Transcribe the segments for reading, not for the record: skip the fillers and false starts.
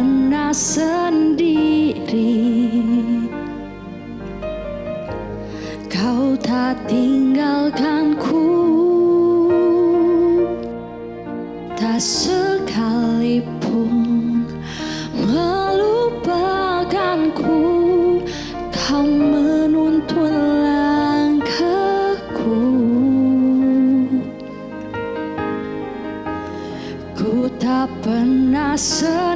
pernah sendiri. Kau tak tinggalkanku, tak sekalipun melupakanku. Kau menuntun langkahku. Ku tak pernah sendiri.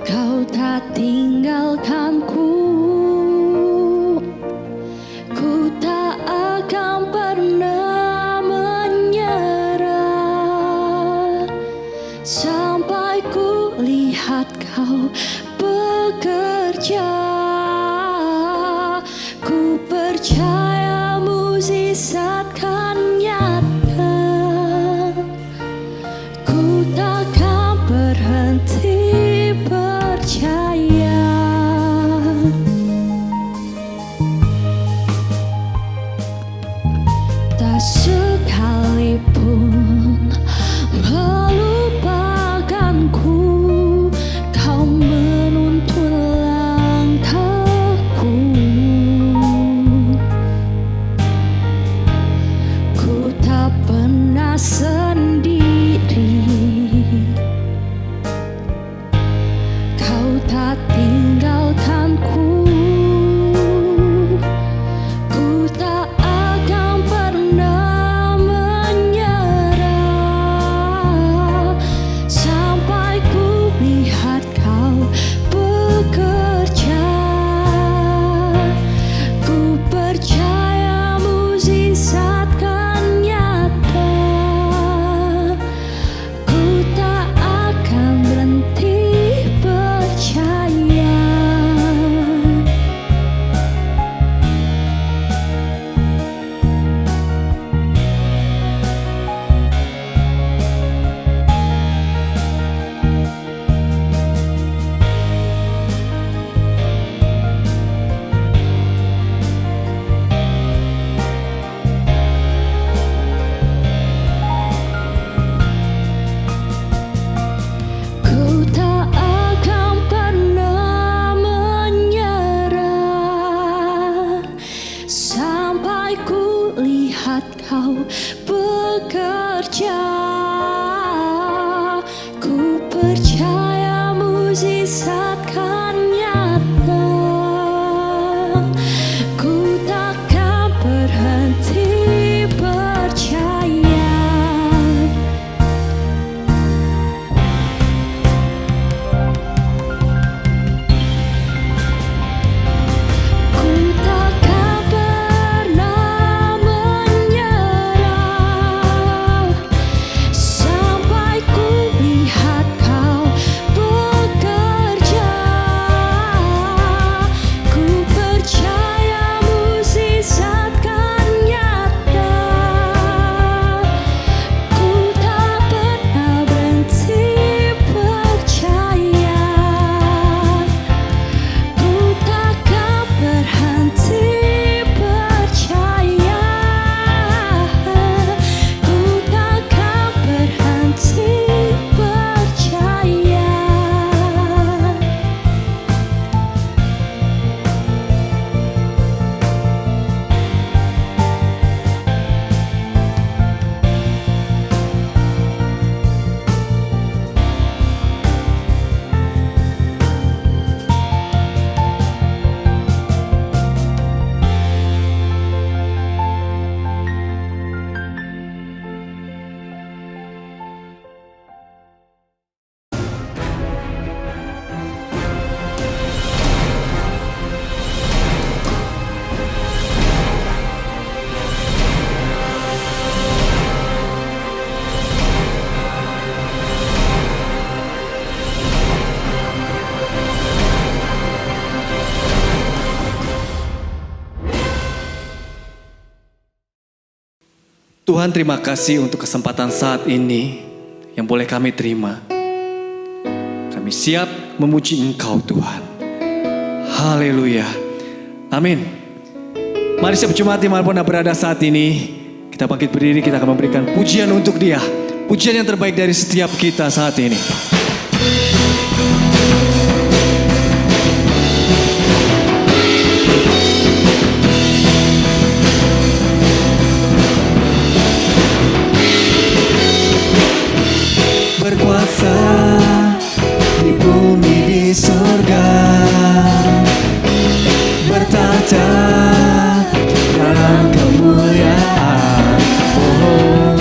Kau tak tinggalkanku. Ku tak akan pernah menyerah sampai ku lihat kau bekerja. Ku percaya mukjizat kan nyata. Ku takkan berhenti percaya. Tak sekalipun melupakanku. Kau menuntun langkahku. Ku tak pernah sendiri. Kau tak tinggalkanku. Ku tak akan pernah menyerah sampai ku lihat kau bekerja. Ku percaya mukjizat kan nyata. Ku tak akan berhenti percaya. Ku tak akan pernah menyerah sampai ku lihat kau bekerja. Ku percaya mukjizat kan nyata. Ku takkan berhenti percaya. Ku takkan pernah menyerah sampai ku lihat kau bekerja. Ku percaya mukjizat kan nyata. Ku tak pernah berhenti percaya. Ku takkan berhenti percaya. Ku takkan berhenti percaya. Tuhan, terima kasih untuk kesempatan saat ini yang boleh kami terima. Kami siap memuji Engkau Tuhan. Haleluya. Amin. Mari siap jemaat dimanapun Anda berada saat ini. Kita bangkit berdiri, kita akan memberikan pujian untuk Dia. pujian yang terbaik dari setiap kita saat ini. Berkuasa di bumi di surga, bertata dalam kemuliaan. Oh,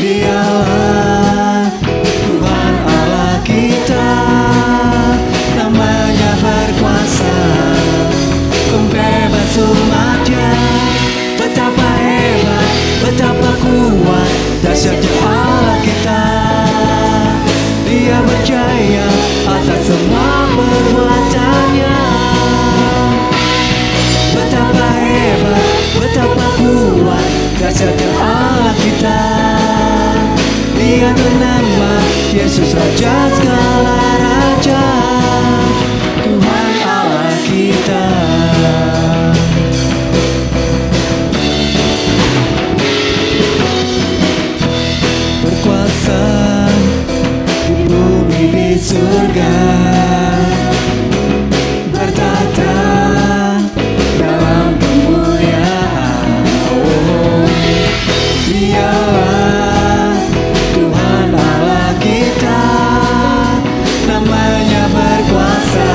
Dialah Tuhan Allah kita, namanya berkuasa, pembebas umatnya. Betapa hebat, betapa kuat, dahsyatnya Allah kita. Dia berjaya atas semua perbuatannya. Betapa hebat, betapa kuat, dahsyatnya Allah kita. Dia bernama Yesus, Raja segala raja, Tuhan Allah kita. Berkuasa di bumi di surga, bertata dalam kemuliaan. Oh, Dialah Tuhan Allah kita, namanya berkuasa,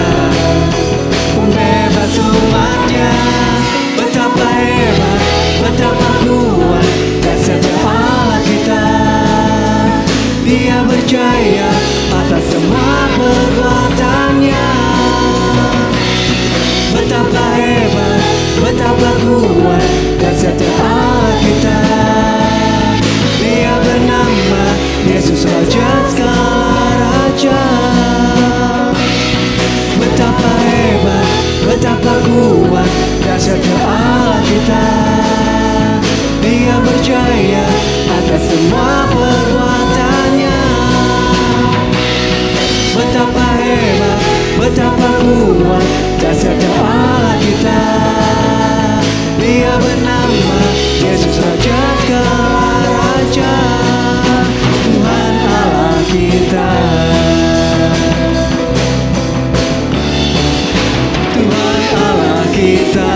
pembebas umatnya. Betapa hebat, betapa kuat, dahsyatnya Allah kita. Dia berjaya atas semua perbuatannya. Betapa hebat, betapa kuat, dahsyatnya Allah kita. Dia bernama Yesus, Raja segala raja. Betapa hebat, betapa kuat, dahsyatnya Allah kita. Dia berjaya atas semua perbuatannya. Betapa hebat, betapa kuat, dahsyatnya Allah kita. Dia bernama Yesus, Raja segala raja, Tuhan Allah kita. Tuhan Allah kita.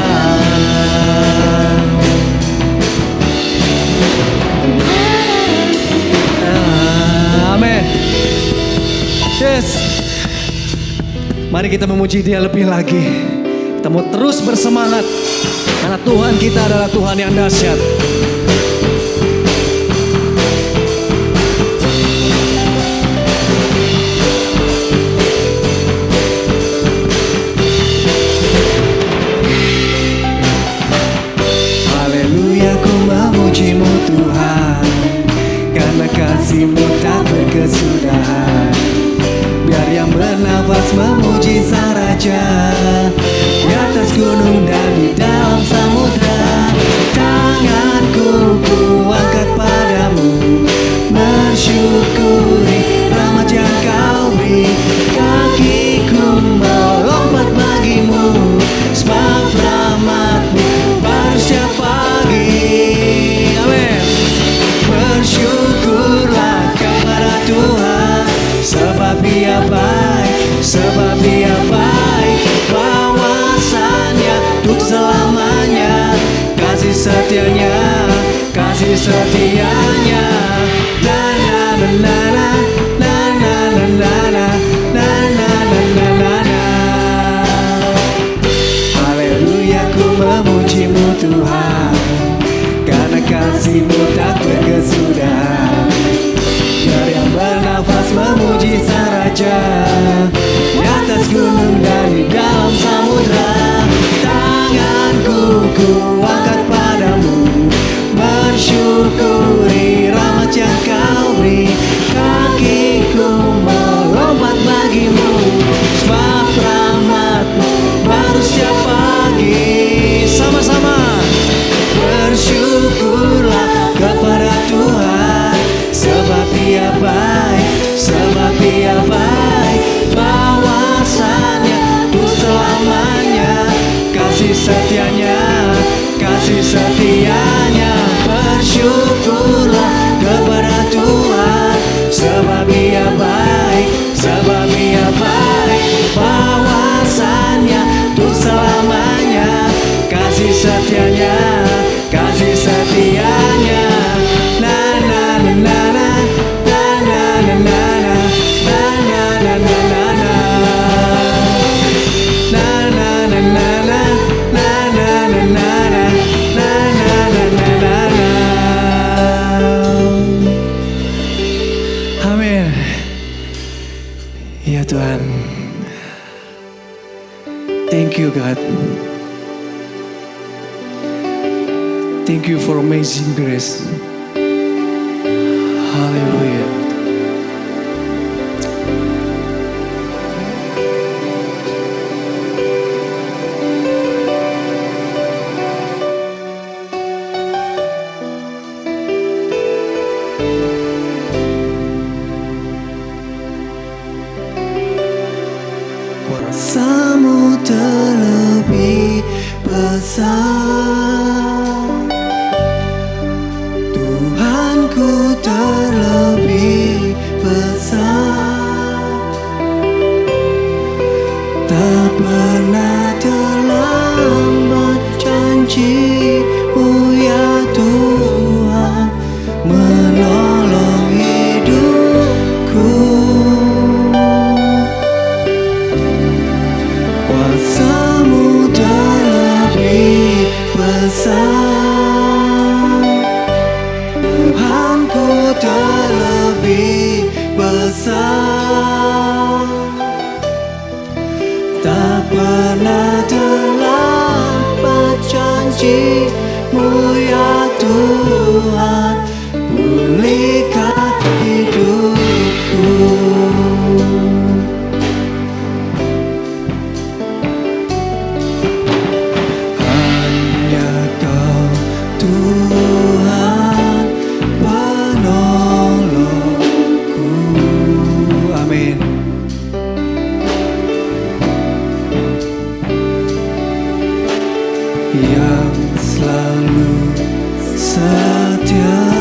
Amin. Yes. Mari kita memuji Dia lebih lagi. Kita mau terus bersemangat karena Tuhan kita adalah Tuhan yang dahsyat. Haleluya, ku memuji-Mu Tuhan, karena kasih-Mu tak berkesudahan. Biar yang bernafas memuji Sang Raja, di atas gunung dan di dalam samudra. Tanganku kuangkat padamu, bersyukuri rahmat yang Kau beri. Kakiku melompat bagimu, sebab rahmat-Mu baru setiap pagi. Amin. Bersyukurlah kepada Tuhan, sebab Dia baik, sebab Dia baik. Bawasannya untuk selamanya, kasih setianya, kasih setianya. Na na na na na na na na na na na na na na. Haleluya, ku memuji-Mu Tuhan, karena kasih-Mu tak berkesudahan. Biar yang bernafas memuji Sang Raja, di atas gunung dan di dalam samudra. Tanganku kuangkat padamu, bersyukuri rahmat yang Kau beri. Kakiku melompat bagimu, sebab rahmat-Mu baru setiap pagi. Sama-sama bersyukurlah kepada Tuhan, sebab Dia baik, sebab Dia baik. Bawasannya untuk selamanya, kasih setianya, kasih setianya. Bersyukurlah kepada Tuhan, Amin. Ya Tuhan. Thank you God. Thank you for amazing grace. Haleluya. Kuasamu terlebih besar, Tuhanku terlebih besar. Tak pernah terlambat janji-Mu ya Tuhan, menolong hidupku. Kuasamu terlebih besar, Tuhanku terlebih besar. Tak pernah terlambat janji-Mu ya Tuhan, pulihkan hidupku. Hanya Kau Tuhan penolongku. Amin. Yang selalu setia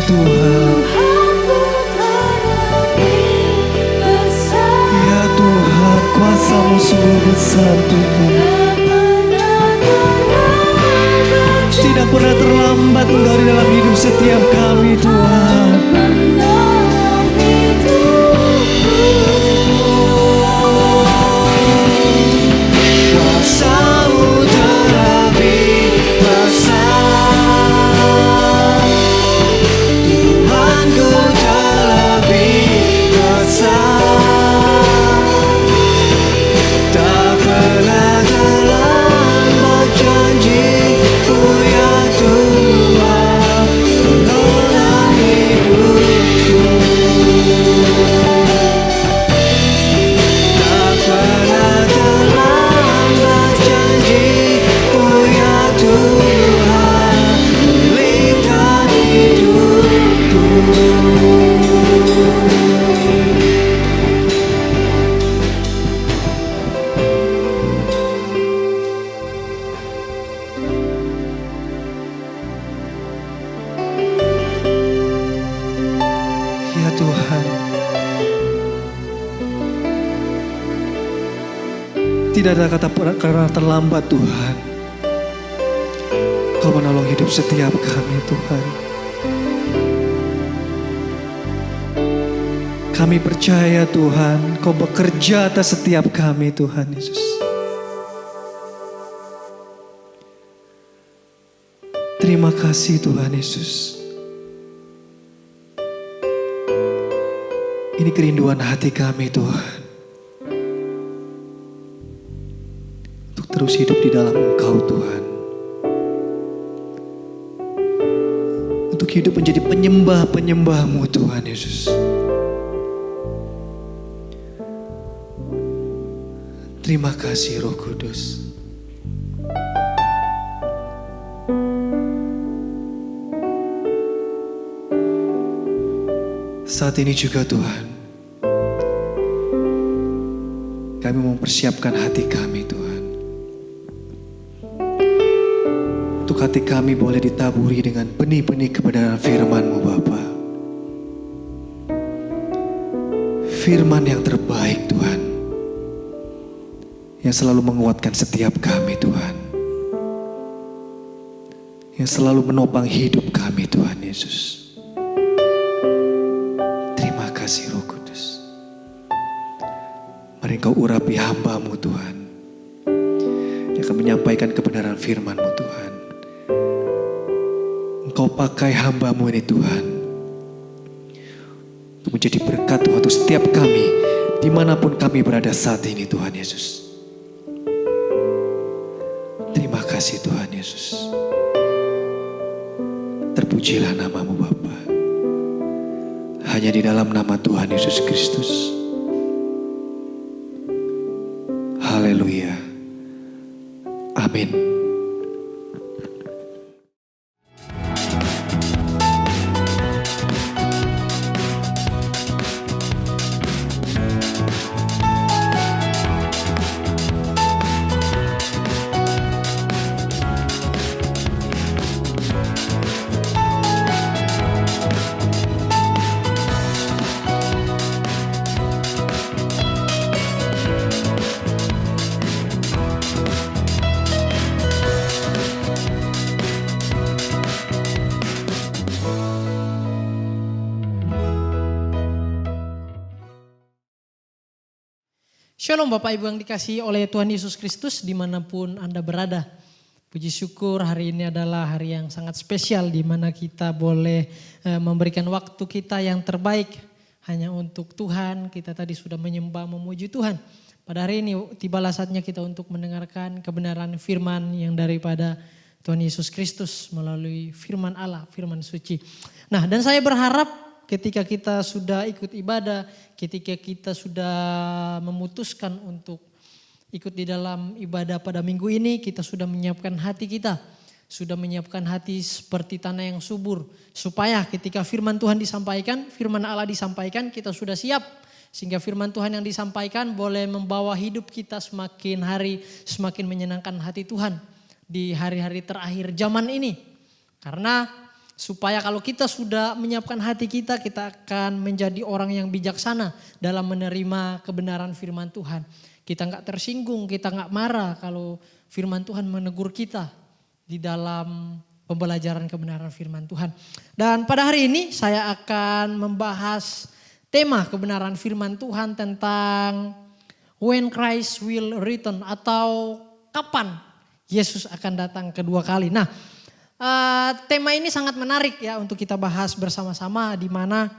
Tuhan. Tuhanku terlebih besar. Ya Tuhan, kuasa-Mu sungguh besar Tuhan. Tidak pernah terlambat Engkau di dalam hidup setiap kami Tuhan. Menolong hidupku. Kuasa-Mu terlebih besar. Tuhanku terlebih besar. Tak pernah terlambat janji-Mu ya Tuhan. Menolong hidupku. Tak pernah terlambat janji-Mu ya Tuhan. Pulihkan hidupku. Ya Tuhan, tidak ada kata karena terlambat Tuhan. Kau menolong hidup setiap kami Tuhan. Kami percaya Tuhan, Kau bekerja atas setiap kami Tuhan Yesus. Terima kasih Tuhan Yesus. Ini kerinduan hati kami Tuhan. Untuk terus hidup di dalam Engkau Tuhan. Untuk hidup menjadi penyembah-penyembah-Mu Tuhan Yesus. Terima kasih Roh Kudus. Saat ini juga Tuhan, kami mempersiapkan hati kami Tuhan. Untuk hati kami boleh ditaburi dengan benih-benih kebenaran firman-Mu Bapa. Firman yang terbaik Tuhan. Yang selalu menguatkan setiap kami Tuhan. Yang selalu menopang hidup kami Tuhan Yesus. Terima kasih Roh Kudus. Mari Engkau urapi hamba-Mu Tuhan. Yang akan menyampaikan kebenaran firman-Mu Tuhan. Engkau pakai hamba-Mu ini Tuhan. Untuk menjadi berkat Tuhan untuk setiap kami. Dimanapun kami berada saat ini Tuhan Yesus. Terima kasih Tuhan Yesus. Terpujilah nama-Mu Bapa. Hanya di dalam nama Tuhan Yesus Kristus. Haleluya. Amin. Shalom Bapak Ibu yang dikasihi oleh Tuhan Yesus Kristus dimanapun Anda berada. Puji syukur hari ini adalah hari yang sangat spesial di mana kita boleh memberikan waktu kita yang terbaik hanya untuk Tuhan. Kita tadi sudah menyembah memuji Tuhan. Pada hari ini tibalah saatnya kita untuk mendengarkan kebenaran firman yang daripada Tuhan Yesus Kristus melalui firman Allah, firman suci. Nah, dan saya berharap ketika kita sudah ikut ibadah, ketika kita sudah memutuskan untuk ikut di dalam ibadah pada minggu ini, kita sudah menyiapkan hati kita. Sudah menyiapkan hati seperti tanah yang subur. Supaya ketika firman Tuhan disampaikan, firman Allah disampaikan, kita sudah siap. Sehingga firman Tuhan yang disampaikan boleh membawa hidup kita semakin hari, semakin menyenangkan hati Tuhan. Di hari-hari terakhir zaman ini. Karena Supaya kalau kita sudah menyiapkan hati kita, kita akan menjadi orang yang bijaksana dalam menerima kebenaran firman Tuhan. Kita nggak tersinggung, kita nggak marah kalau firman Tuhan menegur kita di dalam pembelajaran kebenaran firman Tuhan. Dan pada hari ini saya akan membahas tema kebenaran firman Tuhan tentang when Christ will return, atau kapan Yesus akan datang kedua kali. Nah, tema ini sangat menarik ya untuk kita bahas bersama-sama, di mana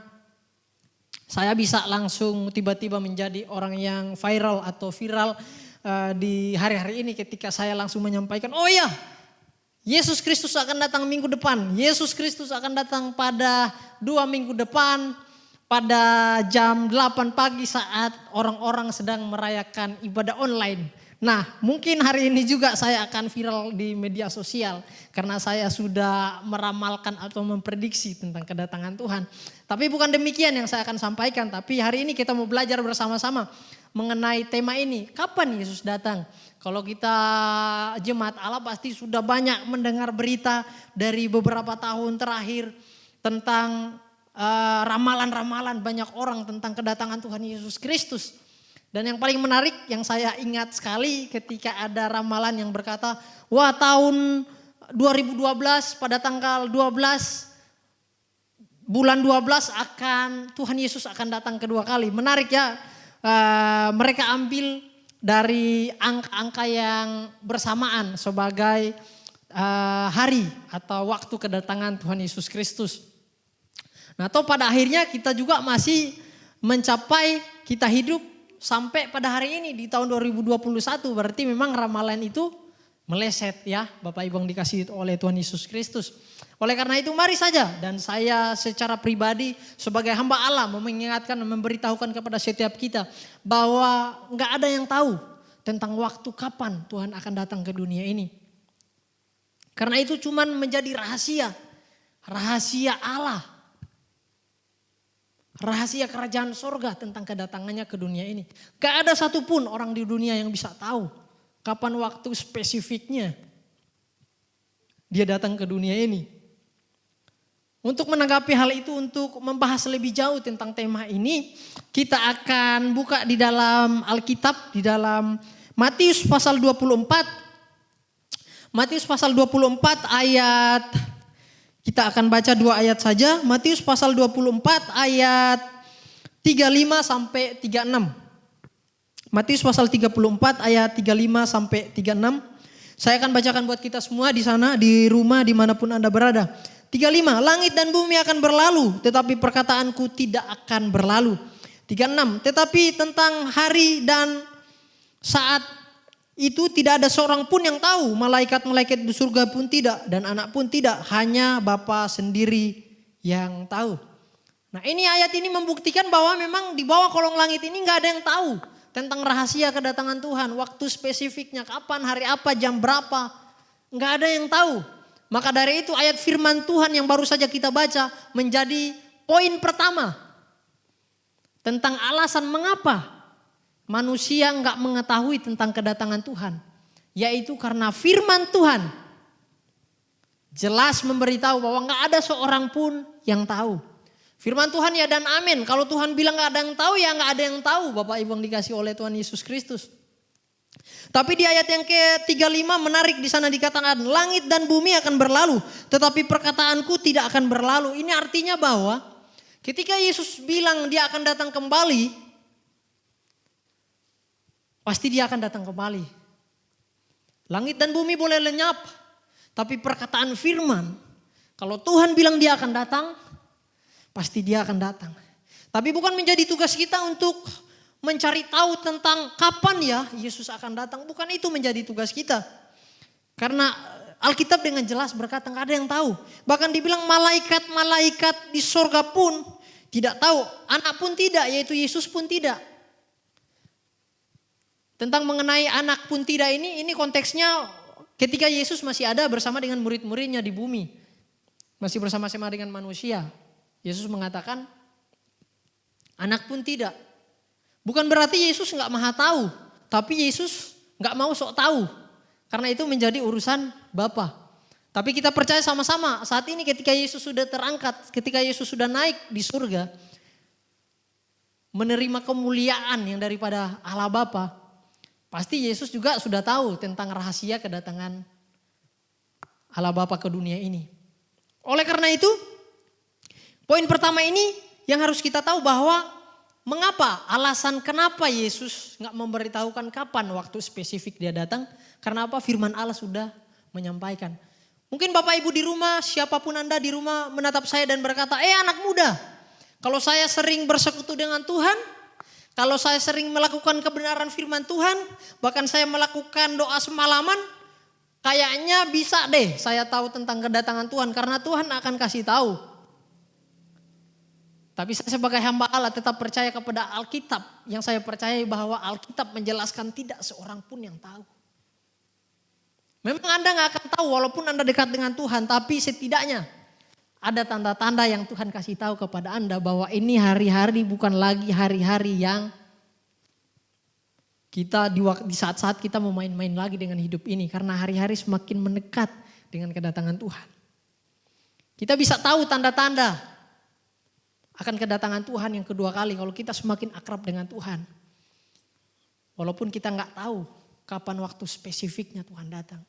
saya bisa langsung tiba-tiba menjadi orang yang viral atau viral di hari-hari ini ketika saya langsung menyampaikan, oh ya, Yesus Kristus akan datang minggu depan. Yesus Kristus akan datang pada 2 minggu depan pada jam 8 pagi saat orang-orang sedang merayakan ibadah online. Nah, mungkin hari ini juga saya akan viral di media sosial karena saya sudah meramalkan atau memprediksi tentang kedatangan Tuhan. Tapi bukan demikian yang saya akan sampaikan, tapi hari ini kita mau belajar bersama-sama mengenai tema ini. Kapan Yesus datang? Kalau kita jemaat Allah pasti sudah banyak mendengar berita dari beberapa tahun terakhir tentang ramalan-ramalan banyak orang tentang kedatangan Tuhan Yesus Kristus. Dan yang paling menarik yang saya ingat sekali ketika ada ramalan yang berkata, wah tahun 2012 pada tanggal 12 bulan 12 Tuhan Yesus akan datang kedua kali. Menarik ya, mereka ambil dari angka-angka yang bersamaan sebagai hari atau waktu kedatangan Tuhan Yesus Kristus. Nah, atau pada akhirnya kita juga masih mencapai, kita hidup sampai pada hari ini di tahun 2021, berarti memang ramalan itu meleset ya Bapak Ibu yang dikasihi oleh Tuhan Yesus Kristus. Oleh karena itu mari saja, dan saya secara pribadi sebagai hamba Allah mengingatkan dan memberitahukan kepada setiap kita bahwa nggak ada yang tahu tentang waktu kapan Tuhan akan datang ke dunia ini. Karena itu cuman menjadi rahasia Allah. Rahasia kerajaan sorga tentang kedatangannya ke dunia ini. Gak ada satupun orang di dunia yang bisa tahu kapan waktu spesifiknya dia datang ke dunia ini. Untuk menanggapi hal itu, untuk membahas lebih jauh tentang tema ini, kita akan buka di dalam Alkitab, di dalam Matius pasal 24. Matius pasal 24 ayat, kita akan baca 2 ayat saja. Matius pasal 24 ayat 35 sampai 36. Matius pasal 34 ayat 35 sampai 36. Saya akan bacakan buat kita semua di sana, di rumah, dimanapun Anda berada. 35, langit dan bumi akan berlalu, tetapi perkataanku tidak akan berlalu. 36, tetapi tentang hari dan saat itu tidak ada seorang pun yang tahu, malaikat-malaikat di surga pun tidak, dan anak pun tidak, hanya Bapa sendiri yang tahu. Nah, ini ayat ini membuktikan bahwa memang di bawah kolong langit ini nggak ada yang tahu tentang rahasia kedatangan Tuhan, waktu spesifiknya kapan, hari apa, jam berapa, nggak ada yang tahu. Maka dari itu ayat firman Tuhan yang baru saja kita baca menjadi poin pertama tentang alasan mengapa manusia nggak mengetahui tentang kedatangan Tuhan, yaitu karena firman Tuhan jelas memberitahu bahwa nggak ada seorang pun yang tahu. Firman Tuhan ya dan amin. Kalau Tuhan bilang nggak ada yang tahu, ya nggak ada yang tahu, Bapak Ibu yang dikasih oleh Tuhan Yesus Kristus. Tapi di ayat yang ke-35 menarik, di sana dikatakan langit dan bumi akan berlalu, tetapi perkataanku tidak akan berlalu. Ini artinya bahwa ketika Yesus bilang dia akan datang kembali, pasti dia akan datang kembali. Langit dan bumi boleh lenyap, tapi perkataan firman, kalau Tuhan bilang dia akan datang, pasti dia akan datang. Tapi bukan menjadi tugas kita untuk mencari tahu tentang kapan ya Yesus akan datang. Bukan itu menjadi tugas kita. Karena Alkitab dengan jelas berkata nggak ada yang tahu. Bahkan dibilang malaikat-malaikat di sorga pun tidak tahu. Anak pun tidak, yaitu Yesus pun tidak. Tentang mengenai anak pun tidak ini konteksnya ketika Yesus masih ada bersama dengan murid-muridnya di bumi. Masih bersama-sama dengan manusia. Yesus mengatakan anak pun tidak. Bukan berarti Yesus gak maha tahu. Tapi Yesus gak mau sok tahu. Karena itu menjadi urusan Bapa. Tapi kita percaya sama-sama saat ini ketika Yesus sudah terangkat, ketika Yesus sudah naik di surga, menerima kemuliaan yang daripada Allah Bapa, pasti Yesus juga sudah tahu tentang rahasia kedatangan Allah Bapa ke dunia ini. Oleh karena itu, poin pertama ini yang harus kita tahu bahwa mengapa, alasan kenapa Yesus nggak memberitahukan kapan waktu spesifik dia datang. Karena apa? Firman Allah sudah menyampaikan. Mungkin Bapak Ibu di rumah, siapapun Anda di rumah menatap saya dan berkata, anak muda, kalau saya sering bersekutu dengan Tuhan, kalau saya sering melakukan kebenaran firman Tuhan, bahkan saya melakukan doa semalaman, kayaknya bisa deh saya tahu tentang kedatangan Tuhan karena Tuhan akan kasih tahu. Tapi saya sebagai hamba Allah tetap percaya kepada Alkitab. Yang saya percaya bahwa Alkitab menjelaskan tidak seorang pun yang tahu. Memang Anda gak akan tahu walaupun Anda dekat dengan Tuhan. Tapi setidaknya ada tanda-tanda yang Tuhan kasih tahu kepada Anda bahwa ini hari-hari bukan lagi hari-hari yang kita di saat-saat kita mau main-main lagi dengan hidup ini. Karena hari-hari semakin mendekat dengan kedatangan Tuhan. Kita bisa tahu tanda-tanda akan kedatangan Tuhan yang kedua kali kalau kita semakin akrab dengan Tuhan. Walaupun kita nggak tahu kapan waktu spesifiknya Tuhan datang.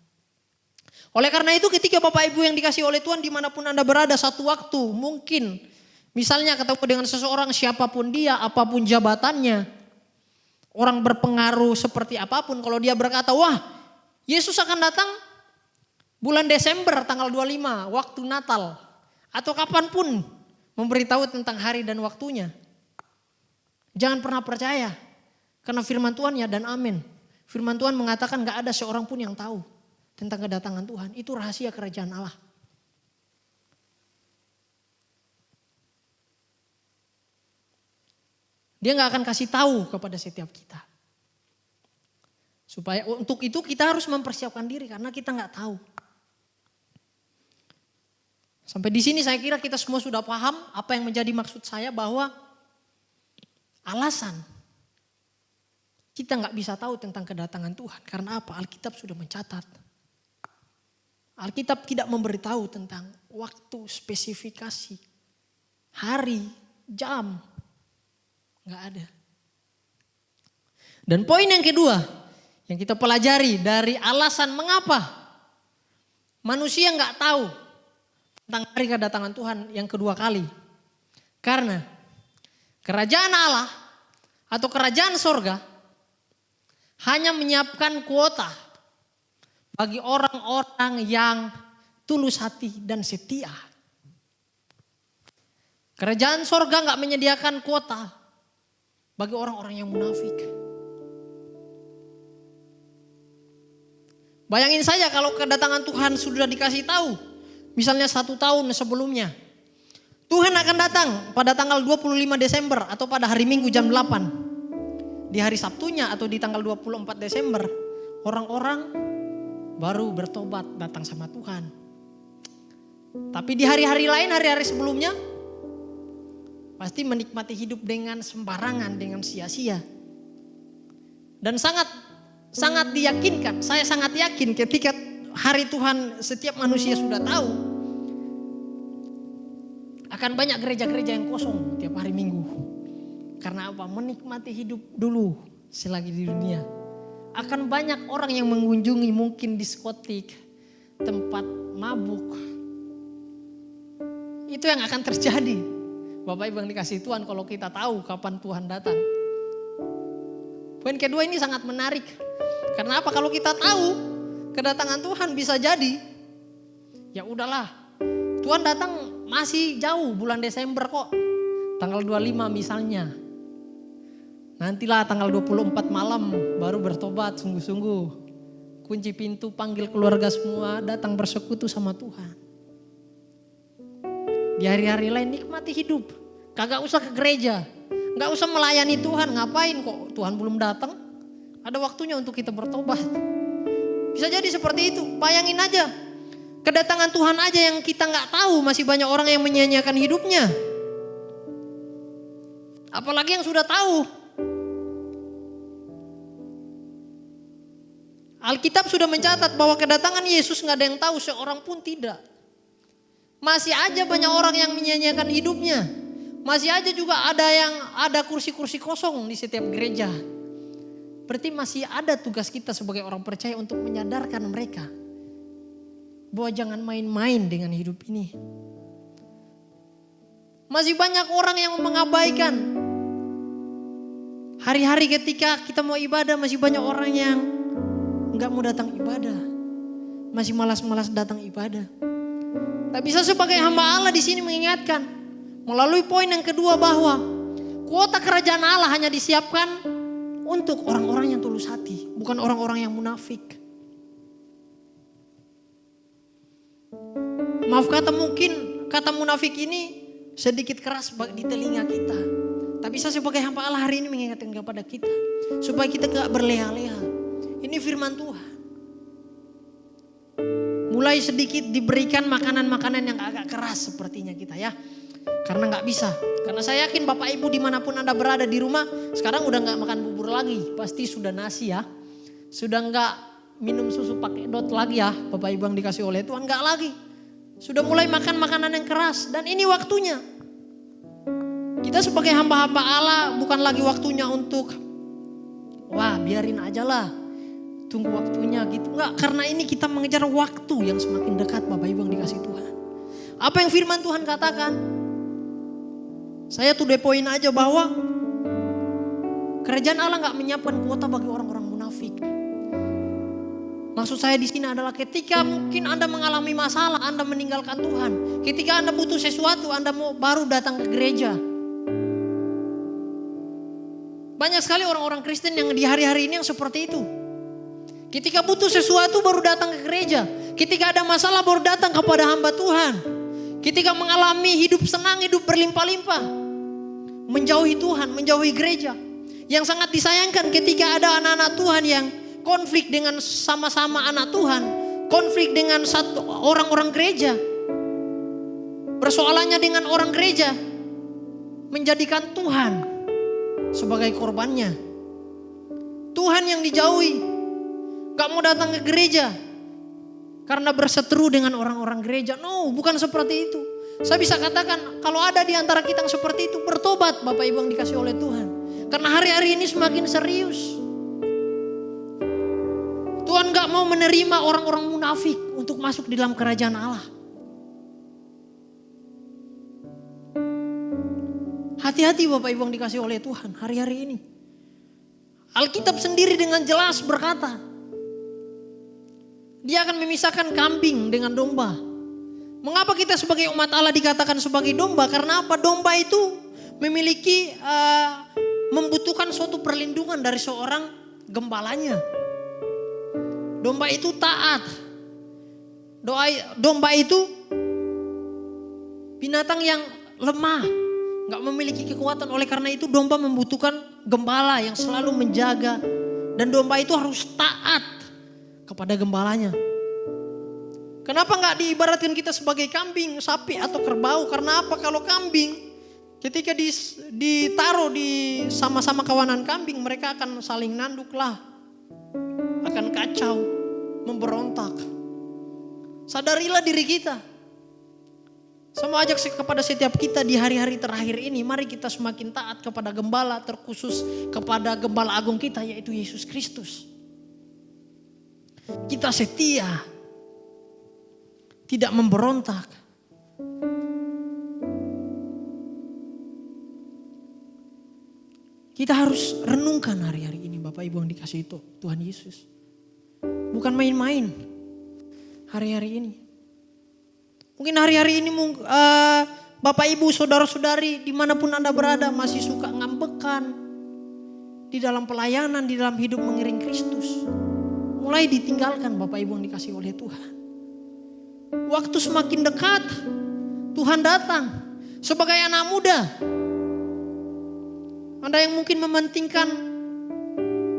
Oleh karena itu ketika Bapak Ibu yang dikasih oleh Tuhan dimanapun Anda berada satu waktu mungkin misalnya ketemu dengan seseorang siapapun dia, apapun jabatannya. Orang berpengaruh seperti apapun kalau dia berkata wah Yesus akan datang bulan Desember tanggal 25 waktu Natal atau kapanpun. Memberitahu tentang hari dan waktunya. Jangan pernah percaya. Karena firman Tuhan ya dan amin. Firman Tuhan mengatakan gak ada seorang pun yang tahu tentang kedatangan Tuhan. Itu rahasia kerajaan Allah. Dia gak akan kasih tahu kepada setiap kita. Supaya untuk itu kita harus mempersiapkan diri karena kita gak tahu. Sampai di sini saya kira kita semua sudah paham apa yang menjadi maksud saya bahwa alasan kita nggak bisa tahu tentang kedatangan Tuhan. Karena apa? Alkitab sudah mencatat. Alkitab tidak memberitahu tentang waktu, spesifikasi, hari, jam. Nggak ada. Dan poin yang kedua yang kita pelajari dari alasan mengapa manusia nggak tahu tentang hari kedatangan Tuhan yang kedua kali. Karena kerajaan Allah atau kerajaan sorga hanya menyiapkan kuota bagi orang-orang yang tulus hati dan setia. Kerajaan sorga gak menyediakan kuota bagi orang-orang yang munafik. Bayangin saja kalau kedatangan Tuhan sudah dikasih tahu. Misalnya 1 tahun sebelumnya. Tuhan akan datang pada tanggal 25 Desember atau pada hari Minggu jam 8. Di hari Sabtunya atau di tanggal 24 Desember. Orang-orang baru bertobat datang sama Tuhan. Tapi di hari-hari lain, hari-hari sebelumnya. Pasti menikmati hidup dengan sembarangan, dengan sia-sia. Dan sangat diyakinkan, saya sangat yakin ketika hari Tuhan setiap manusia sudah tahu akan banyak gereja-gereja yang kosong tiap hari Minggu. Karena apa? Menikmati hidup dulu selagi di dunia. Akan banyak orang yang mengunjungi mungkin diskotik, tempat mabuk. Itu yang akan terjadi. Bapak Ibu yang dikasih Tuhan kalau kita tahu kapan Tuhan datang. Poin kedua ini sangat menarik. Karena apa? Kalau kita tahu kedatangan Tuhan bisa jadi, ya udahlah. Tuhan datang masih jauh bulan Desember kok. Tanggal 25 misalnya. Nantilah tanggal 24 malam baru bertobat sungguh-sungguh. Kunci pintu, panggil keluarga semua datang bersekutu sama Tuhan. Di hari-hari lain nikmati hidup. Kagak usah ke gereja. Gak usah melayani Tuhan. Ngapain kok Tuhan belum datang? Ada waktunya untuk kita bertobat. Bisa jadi seperti itu. Bayangin aja. Kedatangan Tuhan aja yang kita gak tahu. Masih banyak orang yang menyia-nyiakan hidupnya. Apalagi yang sudah tahu. Alkitab sudah mencatat bahwa kedatangan Yesus nggak ada yang tahu, seorang pun tidak. Masih aja banyak orang yang menyanyiakan hidupnya. Masih aja juga ada kursi-kursi kosong di setiap gereja. Berarti masih ada tugas kita sebagai orang percaya untuk menyadarkan mereka bahwa jangan main-main dengan hidup ini. Masih banyak orang yang mengabaikan hari-hari ketika kita mau ibadah, masih banyak orang yang nggak mau datang ibadah, masih malas-malas datang ibadah. Tak bisa sebagai hamba Allah di sini mengingatkan melalui poin yang kedua bahwa kuota kerajaan Allah hanya disiapkan untuk orang-orang yang tulus hati, bukan orang-orang yang munafik. Maaf kata, mungkin kata munafik ini sedikit keras di telinga kita. Tapi saya sebagai hamba Allah hari ini mengingatkan kepada kita supaya kita gak berleha-leha. Ini firman Tuhan. Mulai sedikit diberikan makanan-makanan yang agak keras sepertinya kita ya. Karena gak bisa. Karena saya yakin Bapak Ibu dimanapun Anda berada di rumah sekarang udah gak makan bubur lagi. Pasti sudah nasi ya. Sudah gak minum susu pakai dot lagi ya. Bapak Ibu yang dikasih oleh Tuhan, gak lagi. Sudah mulai makan makanan yang keras. Dan ini waktunya. Kita sebagai hamba-hamba Allah bukan lagi waktunya untuk wah biarin aja lah. Tunggu waktunya gitu. Enggak, karena ini kita mengejar waktu yang semakin dekat Bapak Ibu yang dikasih Tuhan. Apa yang firman Tuhan katakan? Saya to the point aja bahwa kerajaan Allah gak menyiapkan kuota bagi orang-orang munafik. Maksud saya di sini adalah ketika mungkin Anda mengalami masalah, Anda meninggalkan Tuhan. Ketika Anda butuh sesuatu, Anda mau baru datang ke gereja. Banyak sekali orang-orang Kristen yang di hari-hari ini yang seperti itu. Ketika butuh sesuatu baru datang ke gereja. Ketika ada masalah baru datang kepada hamba Tuhan. Ketika mengalami hidup senang, hidup berlimpah-limpah. Menjauhi Tuhan, menjauhi gereja. Yang sangat disayangkan ketika ada anak-anak Tuhan yang konflik dengan sama-sama anak Tuhan. Konflik dengan satu orang-orang gereja. Persoalannya dengan orang gereja. Menjadikan Tuhan sebagai korbannya. Tuhan yang dijauhi. Gak mau datang ke gereja karena berseteru dengan orang-orang gereja. No, bukan seperti itu. Saya bisa katakan kalau ada di antara kita yang seperti itu, bertobat Bapak Ibu yang dikasih oleh Tuhan. Karena hari-hari ini semakin serius. Tuhan gak mau menerima orang-orang munafik untuk masuk di dalam kerajaan Allah. Hati-hati Bapak Ibu yang dikasih oleh Tuhan hari-hari ini. Alkitab sendiri dengan jelas berkata, Dia akan memisahkan kambing dengan domba. Mengapa kita sebagai umat Allah dikatakan sebagai domba? Karena apa? Domba itu memiliki membutuhkan suatu perlindungan dari seorang gembalanya. Domba itu taat. Domba itu binatang yang lemah, gak memiliki kekuatan. Oleh karena itu domba membutuhkan gembala yang selalu menjaga. Dan domba itu harus taat kepada gembalanya. Kenapa gak diibaratkan kita sebagai kambing, sapi atau kerbau? Karena apa? Kalau kambing ketika ditaruh di sama-sama kawanan kambing, mereka akan saling nanduk lah. Akan kacau, memberontak. Sadarilah diri kita. Saya mau ajak kepada setiap kita di hari-hari terakhir ini, mari kita semakin taat kepada gembala, terkhusus kepada gembala agung kita yaitu Yesus Kristus. Kita setia, tidak memberontak. Kita harus renungkan hari-hari ini Bapak Ibu yang dikasih itu Tuhan Yesus. Bukan main-main hari-hari ini. Mungkin hari-hari ini Bapak Ibu saudara-saudari dimanapun Anda berada masih suka ngambekan di dalam pelayanan, di dalam hidup mengiring Kristus. Mulai ditinggalkan Bapak Ibu yang dikasih oleh Tuhan. Waktu semakin dekat, Tuhan datang sebagai anak muda. Anda yang mungkin mementingkan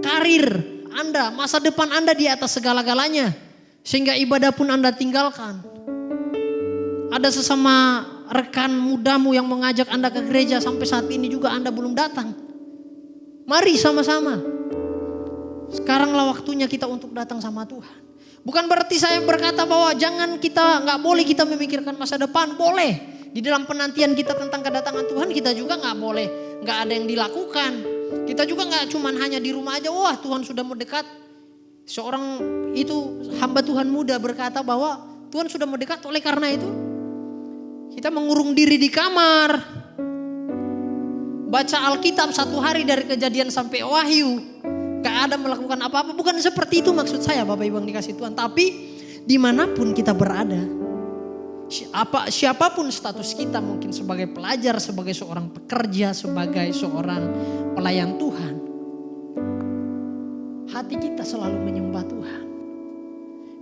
karir Anda, masa depan Anda di atas segala-galanya. Sehingga ibadah pun Anda tinggalkan. Ada sesama rekan mudamu yang mengajak Anda ke gereja sampai saat ini juga Anda belum datang. Mari sama-sama. Sekaranglah waktunya kita untuk datang sama Tuhan. Bukan berarti saya berkata bahwa nggak boleh kita memikirkan masa depan. Boleh. Di dalam penantian kita tentang kedatangan Tuhan, kita juga nggak boleh, nggak ada yang dilakukan. Kita juga nggak cuman hanya di rumah aja, wah Tuhan sudah mendekat. Seorang itu hamba Tuhan muda berkata bahwa Tuhan sudah mendekat, oleh karena itu kita mengurung diri di kamar. Baca Alkitab 1 hari dari Kejadian sampai Wahyu. Gak ada melakukan apa-apa. Bukan seperti itu maksud saya Bapak Ibu yang dikasih Tuhan. Tapi dimanapun kita berada. Siapapun status kita, mungkin sebagai pelajar, sebagai seorang pekerja, sebagai seorang pelayan Tuhan. Hati kita selalu menyembah Tuhan.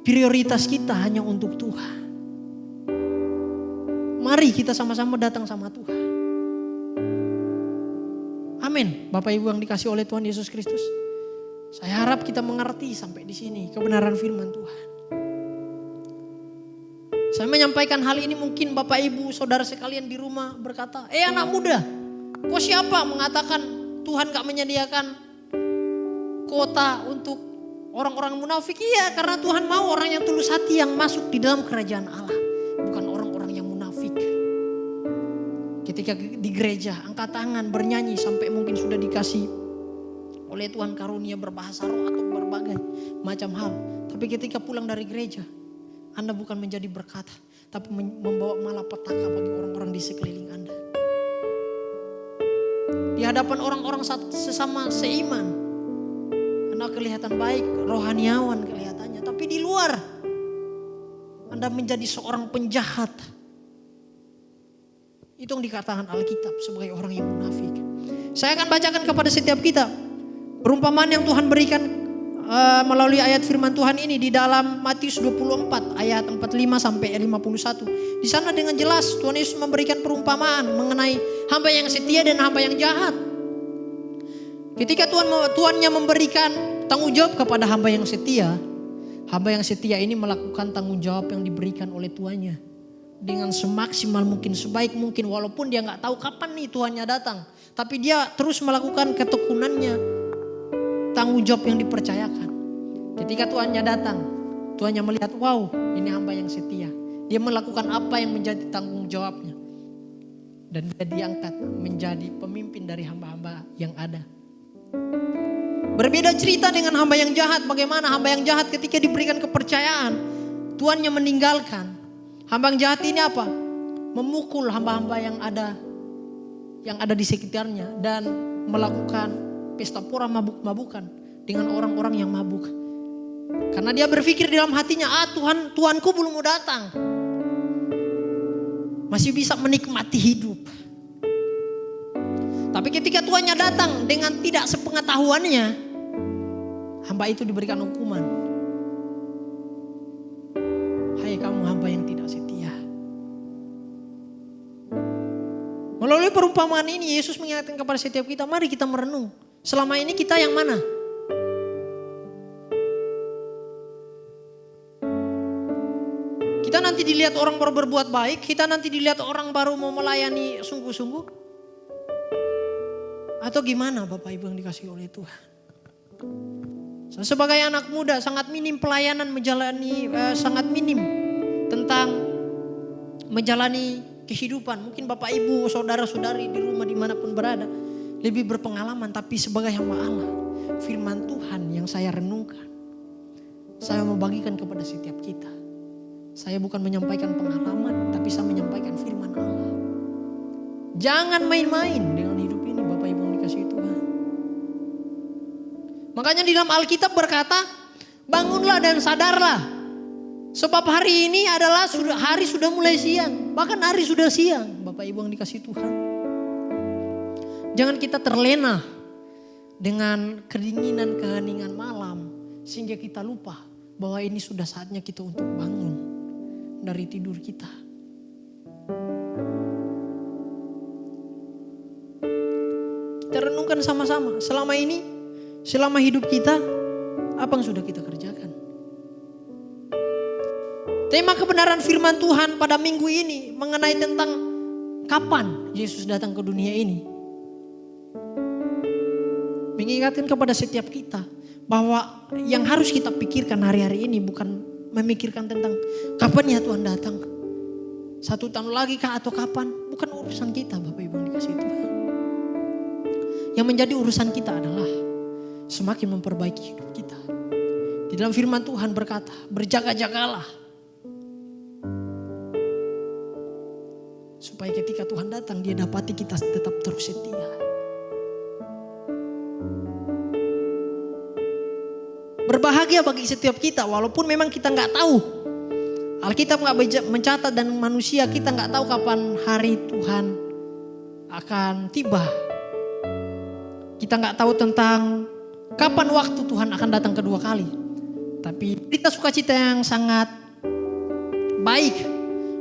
Prioritas kita hanya untuk Tuhan. Mari kita sama-sama datang sama Tuhan. Amin. Bapak Ibu yang dikasih oleh Tuhan Yesus Kristus. Saya harap kita mengerti sampai di sini kebenaran firman Tuhan. Saya menyampaikan hal ini, mungkin Bapak Ibu saudara sekalian di rumah berkata, anak muda, kok siapa mengatakan Tuhan gak menyediakan kota untuk orang-orang munafik? Iya, karena Tuhan mau orang yang tulus hati yang masuk di dalam kerajaan Allah. Bukan orang-orang yang munafik. Ketika di gereja angkat tangan bernyanyi sampai mungkin sudah dikasih oleh Tuhan karunia berbahasa roh atau berbagai macam hal. Tapi ketika pulang dari gereja, Anda bukan menjadi berkat, tapi membawa malapetaka bagi orang-orang di sekeliling Anda. Di hadapan orang-orang sesama seiman, Anda kelihatan baik, rohaniawan kelihatannya. Tapi di luar, Anda menjadi seorang penjahat. Itu yang dikatakan Alkitab sebagai orang yang munafik. Saya akan bacakan kepada setiap kita perumpamaan yang Tuhan berikan melalui ayat firman Tuhan ini di dalam Matius 24 ayat 45 sampai 51. Di sana dengan jelas Tuhan Yesus memberikan perumpamaan mengenai hamba yang setia dan hamba yang jahat. Ketika Tuannya memberikan tanggung jawab kepada hamba yang setia ini melakukan tanggung jawab yang diberikan oleh tuannya dengan semaksimal mungkin, sebaik mungkin, walaupun dia nggak tahu kapan nih Tuannya datang, tapi dia terus melakukan ketekunannya, tanggung jawab yang dipercayakan. Ketika Tuannya datang, Tuannya melihat, wow, ini hamba yang setia. Dia melakukan apa yang menjadi tanggung jawabnya, dan dia diangkat menjadi pemimpin dari hamba-hamba yang ada. Berbeda cerita dengan hamba yang jahat. Bagaimana hamba yang jahat ketika diberikan kepercayaan, Tuannya meninggalkan. Hamba yang jahat ini apa? Memukul hamba-hamba yang ada di sekitarnya dan melakukan pesta pora mabuk-mabukan dengan orang-orang yang mabuk. Karena dia berpikir dalam hatinya, Tuanku belum mau datang. Masih bisa menikmati hidup. Tapi ketika tuannya datang dengan tidak sepengetahuannya, hamba itu diberikan hukuman. Hai kamu hamba yang tidak setia. Melalui perumpamaan ini Yesus mengingatkan kepada setiap kita, mari kita merenung. Selama ini kita yang mana? Kita nanti dilihat orang baru berbuat baik, kita nanti dilihat orang baru mau melayani sungguh-sungguh. Atau gimana Bapak Ibu yang dikasihi oleh Tuhan? Saya sebagai anak muda sangat minim pelayanan sangat minim tentang menjalani kehidupan. Mungkin Bapak Ibu, saudara-saudari di rumah dimanapun berada lebih berpengalaman. Tapi sebagai hamba Allah, firman Tuhan yang saya renungkan, saya mau bagikan kepada setiap kita. Saya bukan menyampaikan pengalaman, tapi saya menyampaikan firman Allah. Jangan main-main dengan hidup ini Bapak Ibu yang dikasihi Tuhan. Makanya di dalam Alkitab berkata, bangunlah dan sadarlah. Sebab hari ini adalah hari sudah mulai siang. Bahkan hari sudah siang Bapak Ibu yang dikasihi Tuhan. Jangan kita terlena dengan kedinginan keheningan malam. Sehingga kita lupa bahwa ini sudah saatnya kita untuk bangun dari tidur kita. Kita renungkan sama-sama. Selama hidup kita, apa yang sudah kita kerjakan? Tema kebenaran firman Tuhan pada minggu ini mengenai tentang kapan Yesus datang ke dunia ini. Mengingatkan kepada setiap kita bahwa yang harus kita pikirkan hari-hari ini bukan memikirkan tentang kapan ya Tuhan datang. 1 tahun lagi kah atau kapan? Bukan urusan kita Bapak Ibu yang dikasihi Tuhan. Yang menjadi urusan kita adalah semakin memperbaiki hidup kita. Di dalam firman Tuhan berkata, berjaga-jagalah. Supaya ketika Tuhan datang dia dapati kita tetap terus setia. Berbahagia bagi setiap kita walaupun memang kita nggak tahu. Alkitab nggak mencatat dan manusia kita nggak tahu kapan hari Tuhan akan tiba. Kita nggak tahu tentang kapan waktu Tuhan akan datang kedua kali. Tapi berita sukacita yang sangat baik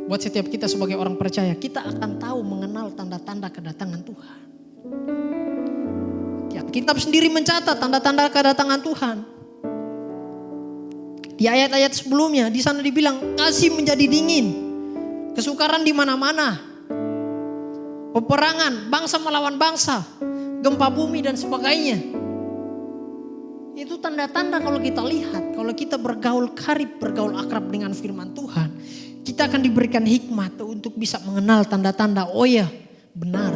buat setiap kita sebagai orang percaya. Kita akan tahu mengenal tanda-tanda kedatangan Tuhan. Ya, Alkitab sendiri mencatat tanda-tanda kedatangan Tuhan. Di ayat-ayat sebelumnya di sana dibilang kasih menjadi dingin, kesukaran di mana-mana, peperangan bangsa melawan bangsa, gempa bumi dan sebagainya. Itu tanda-tanda kalau kita lihat, kalau kita bergaul karib, bergaul akrab dengan firman Tuhan, kita akan diberikan hikmat untuk bisa mengenal tanda-tanda. Oh ya, benar.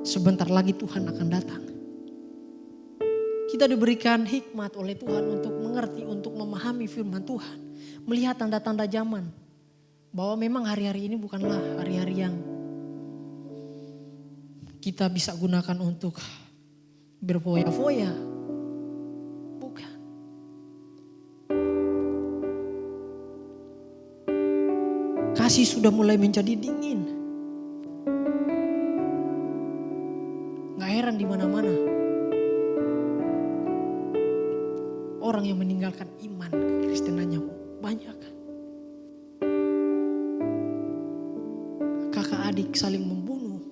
Sebentar lagi Tuhan akan datang. Kita diberikan hikmat oleh Tuhan untuk mengerti, untuk memahami firman Tuhan. Melihat tanda-tanda zaman. Bahwa memang hari-hari ini bukanlah hari-hari yang kita bisa gunakan untuk berfoya-foya. Bukan. Kasih sudah mulai menjadi dingin. Gak heran di mana-mana. Orang yang meninggalkan iman kekristenannya banyak. Kakak adik saling membunuh.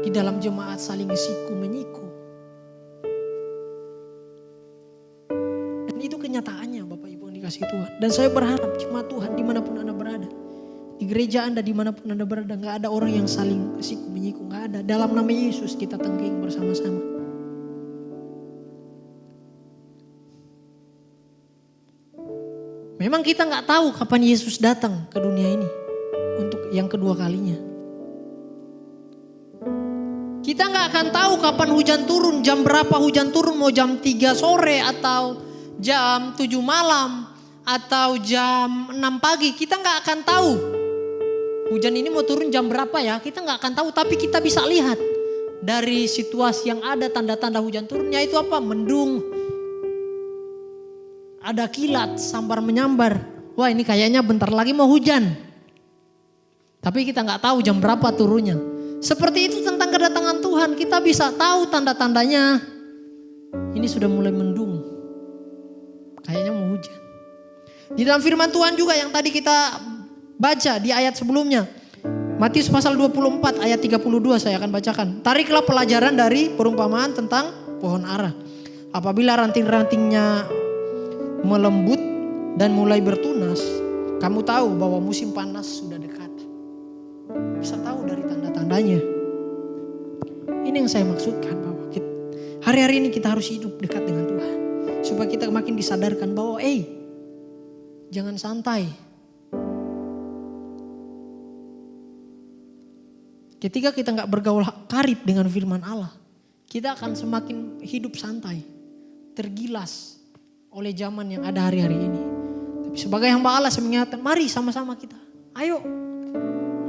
Di dalam jemaat saling siku-menyiku. Dan itu kenyataannya Bapak Ibu yang dikasihi Tuhan. Dan saya berharap jemaat Tuhan dimanapun Anda berada. Di gereja Anda dimanapun Anda berada. Gak ada orang yang saling siku-menyiku. Gak ada. Dalam nama Yesus kita tengking bersama-sama. Memang kita gak tahu kapan Yesus datang ke dunia ini. Untuk yang kedua kalinya. Kita gak akan tahu kapan hujan turun. Jam berapa hujan turun. Mau jam 3 sore atau jam 7 malam. Atau jam 6 pagi. Kita gak akan tahu. Hujan ini mau turun jam berapa ya. Kita gak akan tahu. Tapi kita bisa lihat. Dari situasi yang ada tanda-tanda hujan turunnya itu apa? Mendung. Ada kilat, sambar menyambar. Wah ini kayaknya bentar lagi mau hujan. Tapi kita gak tahu jam berapa turunnya. Seperti itu tentang kedatangan Tuhan. Kita bisa tahu tanda-tandanya. Ini sudah mulai mendung. Kayaknya mau hujan. Di dalam firman Tuhan juga yang tadi kita baca di ayat sebelumnya. Matius pasal 24 ayat 32 saya akan bacakan. Tariklah pelajaran dari perumpamaan tentang pohon ara. Apabila ranting-rantingnya melembut dan mulai bertunas, kamu tahu bahwa musim panas sudah dekat. Bisa tahu dari tanda-tandanya. Ini yang saya maksudkan bahwa hari-hari ini kita harus hidup dekat dengan Tuhan. Supaya kita makin disadarkan bahwa jangan santai. Ketika kita gak bergaul karib dengan firman Allah, kita akan semakin hidup santai, tergilas oleh zaman yang ada hari-hari ini. Tapi sebagai hamba Allah saya mengingatkan, mari sama-sama kita. Ayo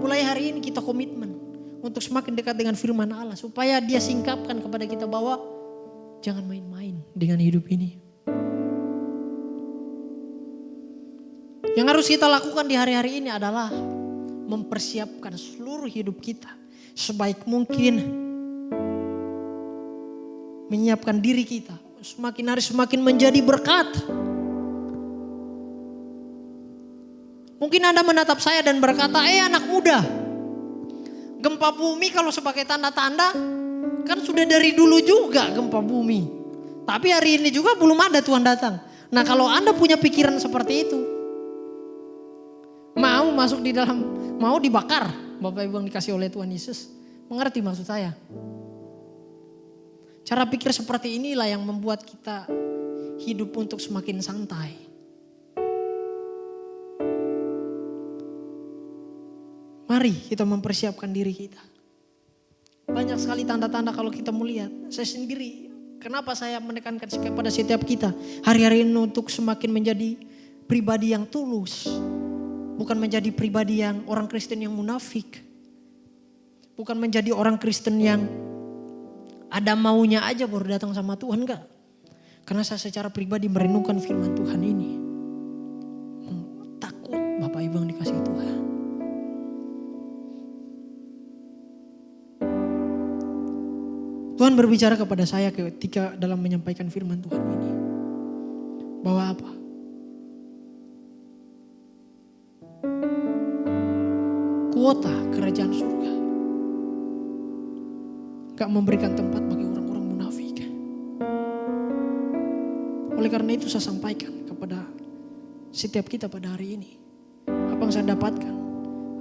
mulai hari ini kita komitmen untuk semakin dekat dengan firman Allah. Supaya dia singkapkan kepada kita bahwa jangan main-main dengan hidup ini. Yang harus kita lakukan di hari-hari ini adalah mempersiapkan seluruh hidup kita sebaik mungkin. Menyiapkan diri kita. Semakin hari semakin menjadi berkat. Mungkin Anda menatap saya dan berkata, anak muda. Gempa bumi kalau sebagai tanda-tanda kan sudah dari dulu juga gempa bumi. Tapi hari ini juga belum ada Tuhan datang. Nah kalau Anda punya pikiran seperti itu. Mau masuk di dalam, mau dibakar. Bapak Ibu yang dikasih oleh Tuhan Yesus. Mengerti maksud saya? Cara pikir seperti inilah yang membuat kita hidup untuk semakin santai. Mari kita mempersiapkan diri kita. Banyak sekali tanda-tanda kalau kita melihat. Saya sendiri, kenapa saya menekankan kepada setiap kita hari-hari ini untuk semakin menjadi pribadi yang tulus. Bukan menjadi pribadi yang orang Kristen yang munafik. Bukan menjadi orang Kristen yang ada maunya aja baru datang sama Tuhan, enggak. Karena saya secara pribadi merenungkan firman Tuhan ini. Takut Bapak Ibu yang dikasihi Tuhan. Tuhan berbicara kepada saya ketika dalam menyampaikan firman Tuhan ini. Bahwa apa? Kuota kerajaan surga gak memberikan tempat bagi orang-orang munafik. Oleh karena itu saya sampaikan kepada setiap kita pada hari ini. Apa yang saya dapatkan,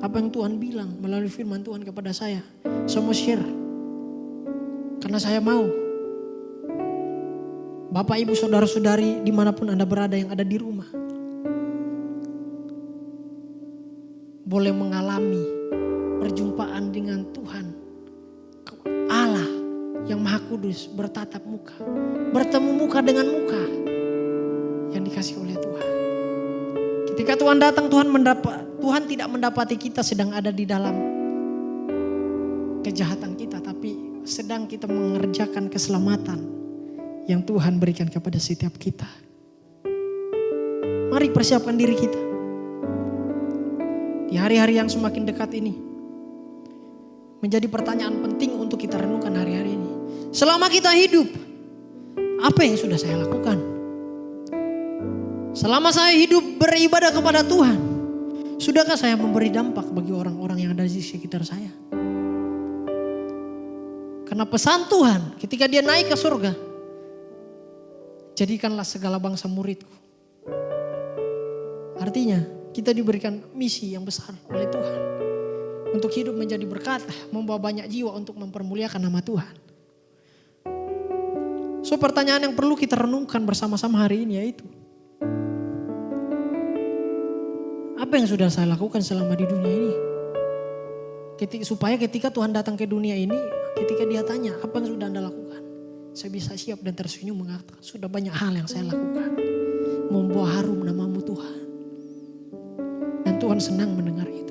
apa yang Tuhan bilang melalui firman Tuhan kepada saya. Saya mau share. Karena saya mau Bapak Ibu Saudara-saudari dimanapun Anda berada yang ada di rumah. Boleh mengalami perjumpaan dengan Tuhan. Allah yang Maha Kudus bertatap muka. Bertemu muka dengan muka yang dikasih oleh Tuhan. Ketika Tuhan datang, Tuhan tidak mendapati kita sedang ada di dalam kejahatan kita. Tapi sedang kita mengerjakan keselamatan yang Tuhan berikan kepada setiap kita. Mari persiapkan diri kita. Di hari-hari yang semakin dekat ini. Menjadi pertanyaan penting untuk kita renungkan hari-hari ini. Selama kita hidup, apa yang sudah saya lakukan? Selama saya hidup beribadah kepada Tuhan, sudahkah saya memberi dampak bagi orang-orang yang ada di sekitar saya? Karena pesan Tuhan ketika dia naik ke surga, jadikanlah segala bangsa muridku. Artinya kita diberikan misi yang besar oleh Tuhan. Untuk hidup menjadi berkat, membawa banyak jiwa untuk mempermuliakan nama Tuhan. So pertanyaan yang perlu kita renungkan bersama-sama hari ini yaitu, apa yang sudah saya lakukan selama di dunia ini? Supaya ketika Tuhan datang ke dunia ini, ketika dia tanya, apa yang sudah Anda lakukan? Saya bisa siap dan tersenyum mengatakan, sudah banyak hal yang saya lakukan. Membawa harum nama-Mu Tuhan. Dan Tuhan senang mendengar itu.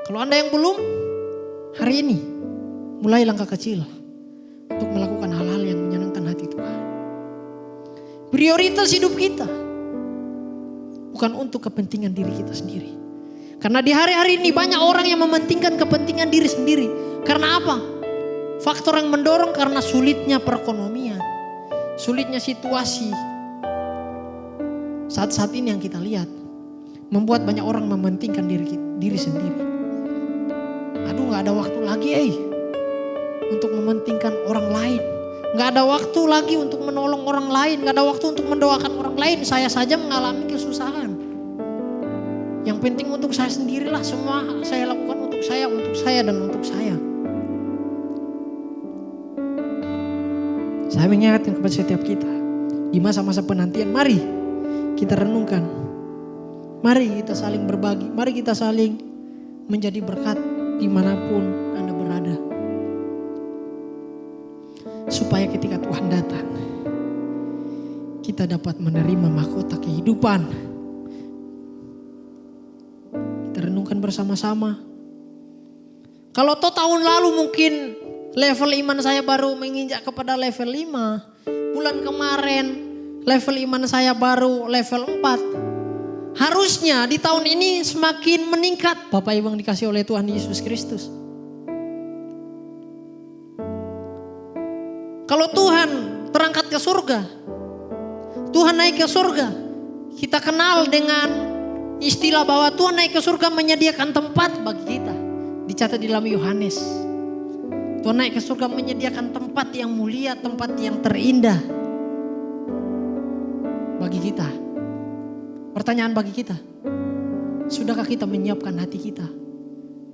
Kalau Anda yang belum, hari ini mulai langkah kecil untuk melakukan hal-hal yang menyenangkan hati Tuhan. Prioritas hidup kita bukan untuk kepentingan diri kita sendiri. Karena di hari-hari ini banyak orang yang mementingkan kepentingan diri sendiri. Karena apa? Faktor yang mendorong karena sulitnya perekonomian, sulitnya situasi saat-saat ini yang kita lihat, membuat banyak orang mementingkan diri sendiri. Aduh, gak ada waktu lagi untuk mementingkan orang lain. Gak ada waktu lagi untuk menolong orang lain. Gak ada waktu untuk mendoakan orang lain. Saya saja mengalami kesusahan. Yang penting untuk saya sendirilah. Semua saya lakukan untuk saya dan untuk saya. Saya mengingatkan kepada setiap kita. Di masa-masa penantian, mari kita renungkan. Mari kita saling berbagi. Mari kita saling menjadi berkat dimanapun Anda berada. Supaya ketika Tuhan datang, kita dapat menerima mahkota kehidupan. Kita renungkan bersama-sama. Kalau tahun lalu mungkin level iman saya baru menginjak kepada level 5. Bulan kemarin level iman saya baru level 4. Harusnya di tahun ini semakin meningkat Bapak Ibu yang dikasih oleh Tuhan Yesus Kristus. Kalau Tuhan terangkat ke surga, Tuhan naik ke surga, kita kenal dengan istilah bahwa Tuhan naik ke surga menyediakan tempat bagi kita. Dicatat di dalam Yohanes. Tuhan naik ke surga menyediakan tempat yang mulia, tempat yang terindah bagi kita. Pertanyaan bagi kita, sudahkah kita menyiapkan hati kita?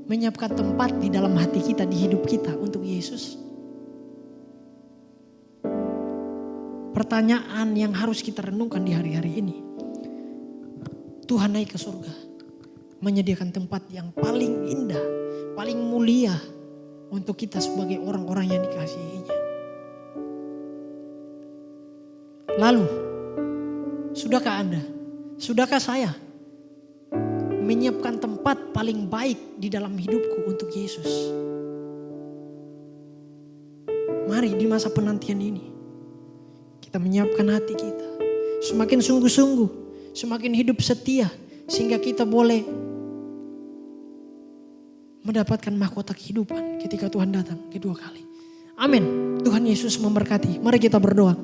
Menyiapkan tempat di dalam hati kita, di hidup kita untuk Yesus? pertanyaan yang harus kita renungkan di hari-hari ini. Tuhan naik ke surga, menyediakan tempat yang paling indah, paling mulia untuk kita sebagai orang-orang yang dikasihinya. Lalu, sudahkah Anda, sudahkah saya menyiapkan tempat paling baik di dalam hidupku untuk Yesus? Mari di masa penantian ini, kita menyiapkan hati kita. Semakin sungguh-sungguh, semakin hidup setia, sehingga kita boleh mendapatkan mahkota kehidupan ketika Tuhan datang kedua kali. Amin. Tuhan Yesus memberkati. Mari kita berdoa.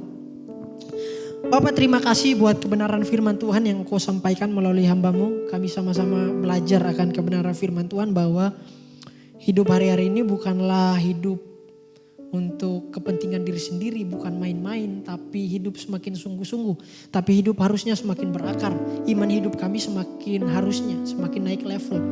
Bapak, terima kasih buat kebenaran firman Tuhan yang Kau sampaikan melalui hamba-Mu. Kami sama-sama belajar akan kebenaran firman Tuhan bahwa hidup hari-hari ini bukanlah hidup untuk kepentingan diri sendiri, bukan main-main, tapi hidup semakin sungguh-sungguh. Tapi hidup harusnya semakin berakar. Iman hidup kami semakin harusnya semakin naik level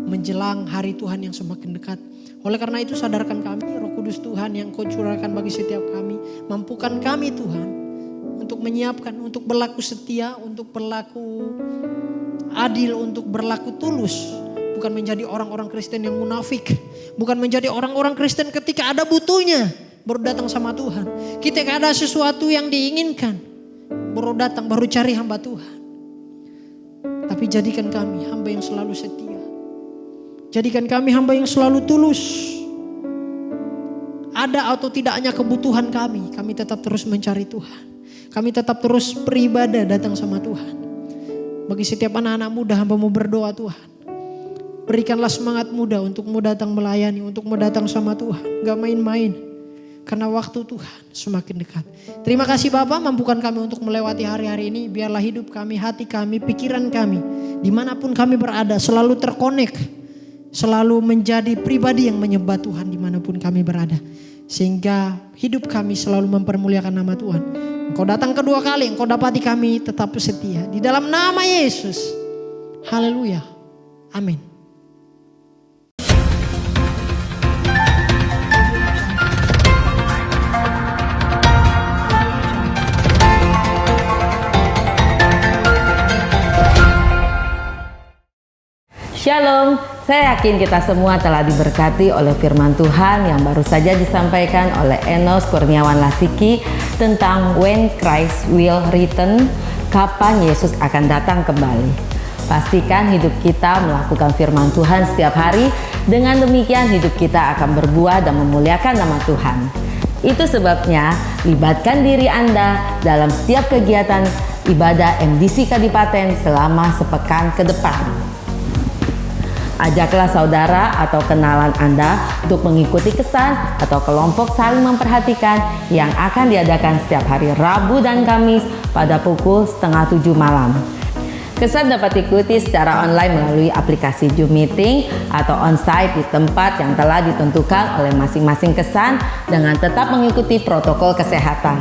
menjelang hari Tuhan yang semakin dekat. Oleh karena itu sadarkan kami, Roh Kudus Tuhan yang Kau curahkan bagi setiap kami. Mampukan kami Tuhan untuk menyiapkan, untuk berlaku setia, untuk berlaku adil, untuk berlaku tulus. Bukan menjadi orang-orang Kristen yang munafik. Bukan menjadi orang-orang Kristen ketika ada butuhnya baru datang sama Tuhan. Ketika ada sesuatu yang diinginkan baru datang, baru cari hamba Tuhan. Tapi jadikan kami hamba yang selalu setia. Jadikan kami hamba yang selalu tulus. Ada atau tidaknya kebutuhan kami tetap terus mencari Tuhan. Kami tetap terus beribadah datang sama Tuhan. Bagi setiap anak-anak muda hamba-Mu berdoa Tuhan. Berikanlah semangat muda untuk mau datang melayani, untuk mau datang sama Tuhan. Gak main-main. Karena waktu Tuhan semakin dekat. Terima kasih Bapak, mampukan kami untuk melewati hari-hari ini. Biarlah hidup kami, hati kami, pikiran kami, dimanapun kami berada selalu terkonek. Selalu menjadi pribadi yang menyembah Tuhan dimanapun kami berada. Sehingga hidup kami selalu mempermuliakan nama Tuhan. Engkau datang kedua kali, Engkau dapati kami tetap setia. Di dalam nama Yesus. Haleluya. Amin. Shalom, saya yakin kita semua telah diberkati oleh firman Tuhan yang baru saja disampaikan oleh Enos Kurniawan Lasiki tentang When Christ Will Return, kapan Yesus akan datang kembali. Pastikan hidup kita melakukan firman Tuhan setiap hari, dengan demikian hidup kita akan berbuah dan memuliakan nama Tuhan. Itu sebabnya libatkan diri Anda dalam setiap kegiatan ibadah MDC Kadipaten selama sepekan ke depan. Ajaklah saudara atau kenalan Anda untuk mengikuti kesan atau kelompok saling memperhatikan yang akan diadakan setiap hari Rabu dan Kamis pada pukul 6:30 malam. Kesan dapat diikuti secara online melalui aplikasi Zoom Meeting atau onsite di tempat yang telah ditentukan oleh masing-masing kesan dengan tetap mengikuti protokol kesehatan.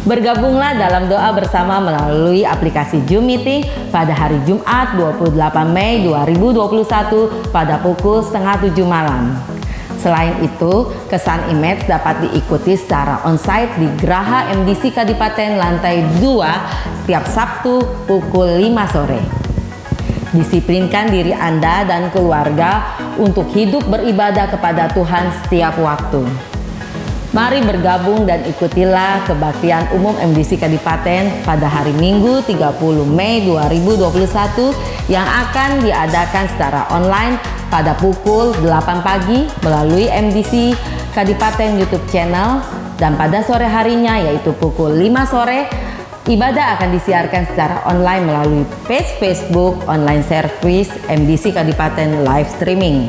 Bergabunglah dalam doa bersama melalui aplikasi Zoom Meeting pada hari Jumat 28 Mei 2021 pada pukul 6:30 malam. Selain itu, kesan image dapat diikuti secara onsite di Graha MDC Kadipaten lantai 2 setiap Sabtu pukul 5 sore. Disiplinkan diri Anda dan keluarga untuk hidup beribadah kepada Tuhan setiap waktu. Mari bergabung dan ikutilah kebaktian umum MDC Kadipaten pada hari Minggu 30 Mei 2021 yang akan diadakan secara online pada pukul 8 pagi melalui MDC Kadipaten YouTube channel, dan pada sore harinya yaitu pukul 5 sore ibadah akan disiarkan secara online melalui page Facebook online service MDC Kadipaten live streaming.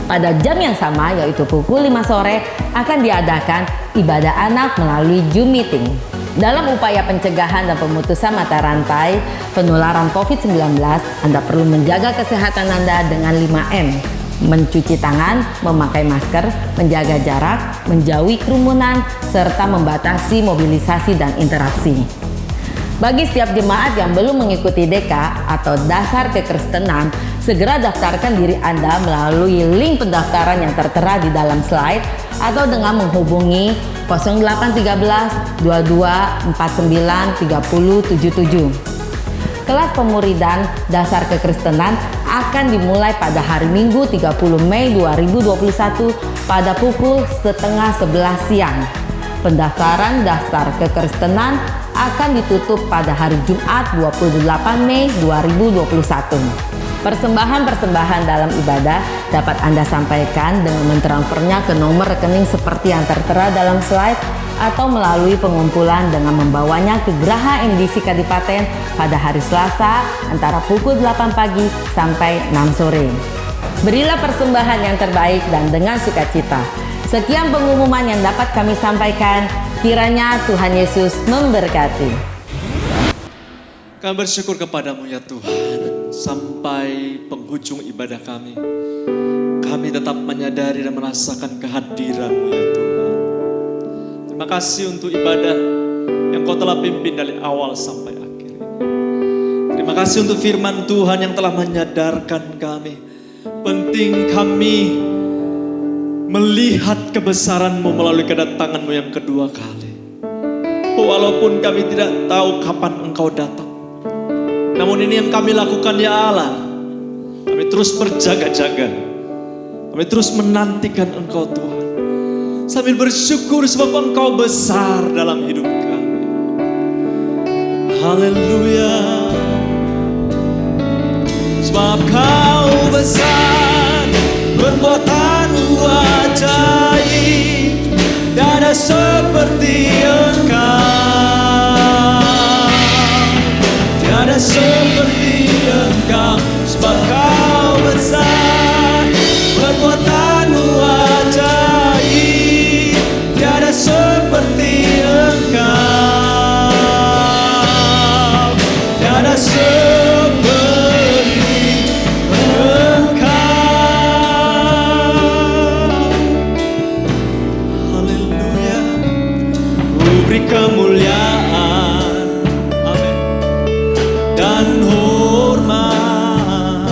Pada jam yang sama yaitu pukul 5 sore akan diadakan ibadah anak melalui Zoom Meeting. Dalam upaya pencegahan dan pemutusan mata rantai penularan COVID-19, Anda perlu menjaga kesehatan Anda dengan 5M. Mencuci tangan, memakai masker, menjaga jarak, menjauhi kerumunan, serta membatasi mobilisasi dan interaksi. Bagi setiap jemaat yang belum mengikuti DK atau Dasar Kekristenan, segera daftarkan diri Anda melalui link pendaftaran yang tertera di dalam slide atau dengan menghubungi 0813 22 49 30 77. Kelas pemuridan dasar kekristenan akan dimulai pada hari Minggu 30 Mei 2021 pada pukul 10:30 siang. Pendaftaran dasar kekristenan akan ditutup pada hari Jumat 28 Mei 2021. Persembahan-persembahan dalam ibadah dapat Anda sampaikan dengan mentransfernya ke nomor rekening seperti yang tertera dalam slide atau melalui pengumpulan dengan membawanya ke Geraha MDC Kadipaten pada hari Selasa antara pukul 8 pagi sampai 6 sore. Berilah persembahan yang terbaik dan dengan sukacita. Sekian pengumuman yang dapat kami sampaikan. Kiranya Tuhan Yesus memberkati. Kami bersyukur kepadamu ya Tuhan. Sampai penghujung ibadah kami tetap menyadari dan merasakan kehadiran-Mu ya Tuhan. Terima kasih untuk ibadah yang Kau telah pimpin dari awal sampai akhir ini. Terima kasih untuk firman Tuhan yang telah menyadarkan kami. Penting kami melihat kebesaran-Mu melalui kedatangan-Mu yang kedua kali. Walaupun kami tidak tahu kapan Engkau datang, namun ini yang kami lakukan ya Allah. Kami terus berjaga-jaga, kami terus menantikan Engkau Tuhan, sambil bersyukur sebab Engkau besar dalam hidup kami. Haleluya. Sebab Kau besar, perbuatan-Mu ajaib, tiada seperti Engkau, tiada seperti Engkau. Sebab Kau besar, perbuatan-Mu ajaib, tiada seperti Engkau, tiada seperti Engkau. Haleluya. Ku beri kemuliaan, amin, dan hormat.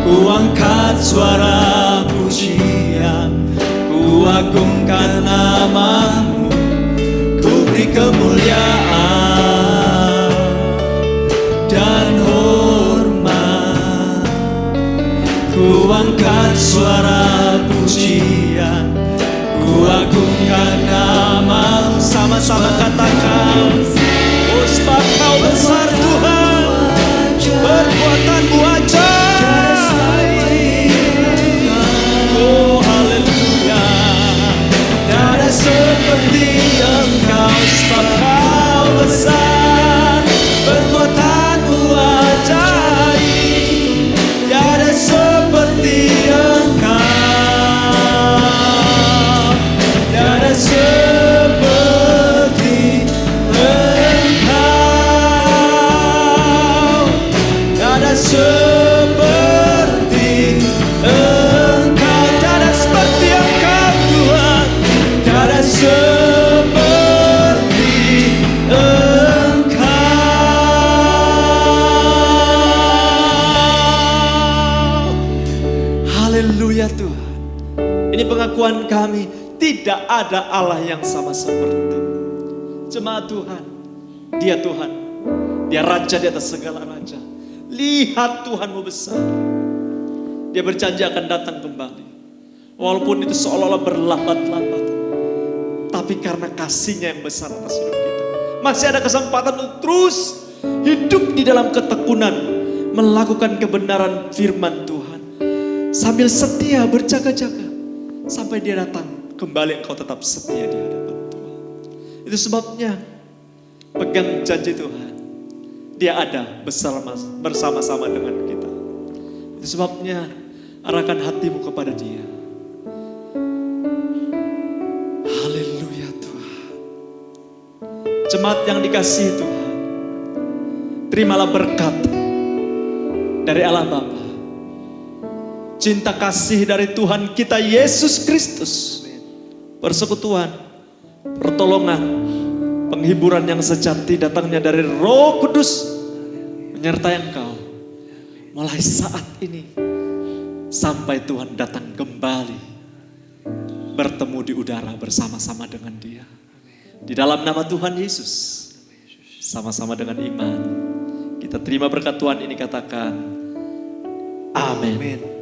Ku angkat suara pujian, ku agungkan nama-Mu. Ku beri kemuliaan dan hormat. Ku angkat suara pujian, ku agungkan nama-Mu. Sama-sama katakan, oh sebab Kau besar Tuhan, perbuatan-Mu ajaib. Oh haleluya. Tiada seperti Engkau. Sebab Kau besar, perbuatan-Mu ajaib, tiada seperti Engkau, tiada seperti Engkau, tiada seperti Engkau, tiada seperti Engkau Tuhan, tiada seperti Engkau. Haleluya Tuhan. Ini pengakuan kami, tidak ada Allah yang sama seperti Jemaat Tuhan. Dia Tuhan, Dia Raja di atas segala raja. Lihat Tuhan-Mu besar. Dia berjanji akan datang kembali. Walaupun itu seolah-olah berlambat-lambat, tapi karena kasih-Nya yang besar atas hidup kita, masih ada kesempatan untuk terus hidup di dalam ketekunan, melakukan kebenaran firman Tuhan, sambil setia berjaga-jaga sampai Dia datang kembali. Engkau tetap setia di hadapan Tuhan. Itu sebabnya pegang janji Tuhan. Dia ada bersama-sama dengan kita. Itu sebabnya arahkan hatimu kepada Dia. Haleluya Tuhan. Jemaat yang dikasihi Tuhan, terimalah berkat dari Allah Bapa, cinta kasih dari Tuhan kita Yesus Kristus, persekutuan, pertolongan, penghiburan yang sejati datangnya dari Roh Kudus menyertai engkau mulai saat ini sampai Tuhan datang kembali. bertemu di udara bersama-sama dengan Dia. Di dalam nama Tuhan Yesus, sama-sama dengan iman, kita terima berkat Tuhan ini, katakan amin.